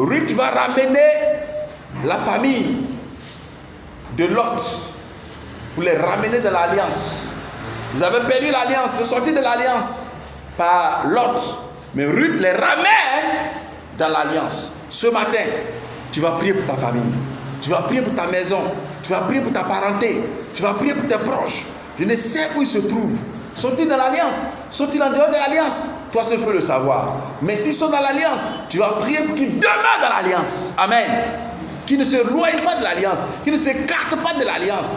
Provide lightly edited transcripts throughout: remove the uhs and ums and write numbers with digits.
Ruth va ramener la famille de Lot pour les ramener dans l'alliance. Ils avaient perdu l'alliance, ils sont sortis de l'alliance par Lot. Mais Ruth les ramène dans l'alliance. Ce matin, tu vas prier pour ta famille. Tu vas prier pour ta maison. Tu vas prier pour ta parenté. Tu vas prier pour tes proches. Je ne sais où ils se trouvent. Sont-ils dans l'alliance? Sont-ils en dehors de l'alliance? Toi seul peux le savoir. Mais s'ils sont dans l'alliance, tu vas prier pour qu'ils demeurent dans l'alliance. Amen. Qu'ils ne se loignent pas de l'alliance. Qu'ils ne s'écartent pas de l'alliance.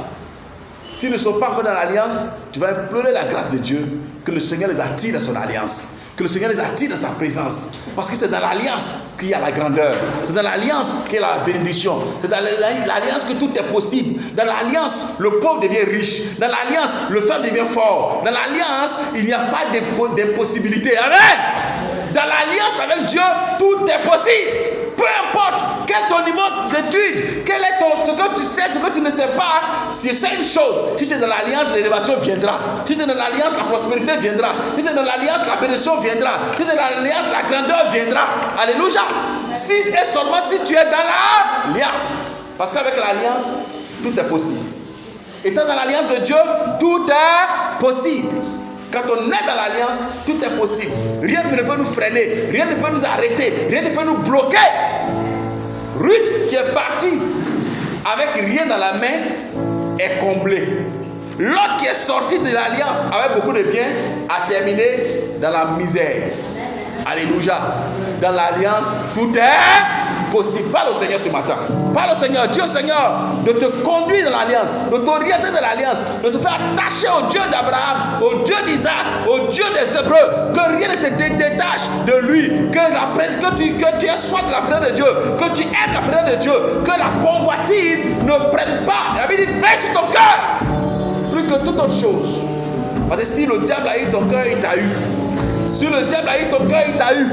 S'ils ne sont pas encore dans l'alliance, tu vas implorer la grâce de Dieu. Que le Seigneur les attire dans son alliance. Que le Seigneur les attire dans sa présence. Parce que c'est dans l'alliance qu'il y a la grandeur. C'est dans l'alliance qu'il y a la bénédiction. C'est dans l'alliance que tout est possible. Dans l'alliance, le pauvre devient riche. Dans l'alliance, le faible devient fort. Dans l'alliance, il n'y a pas d'impossibilité. Amen. Dans l'alliance avec Dieu, tout est possible. Peu importe quel est ton niveau d'études, quel est ce que tu sais, ce que tu ne sais pas, c'est une chose. Si tu es dans l'alliance, l'élévation viendra. Si tu es dans l'alliance, la prospérité viendra. Si tu es dans l'alliance, la bénédiction viendra. Si tu es dans l'alliance, la grandeur viendra. Alléluia. Si et seulement si tu es dans l'alliance. Parce qu'avec l'alliance, tout est possible. Étant dans l'alliance de Dieu, tout est possible. Quand on est dans l'alliance, tout est possible. Rien ne peut nous freiner, rien ne peut nous arrêter, rien ne peut nous bloquer. Ruth qui est partie avec rien dans la main est comblée. L'autre qui est sorti de l'alliance avec beaucoup de biens a terminé dans la misère. Alléluia. Dans l'alliance, tout est possible. Parle au Seigneur ce matin. Parle au Seigneur. Dis au Seigneur de te conduire dans l'alliance, de t'orienter dans l'alliance, de te faire attacher au Dieu d'Abraham, au Dieu d'Isaac, au Dieu des Hébreux. Que rien ne te détache de lui. Que tu aies soif de la présence de Dieu. Que tu aimes la présence de Dieu. Que la convoitise ne prenne pas. La Bible dit, veille sur ton cœur. Plus que toute autre chose. Parce que si le diable a eu ton cœur, il t'a eu. Si le diable a eu ton cœur, il t'a eu.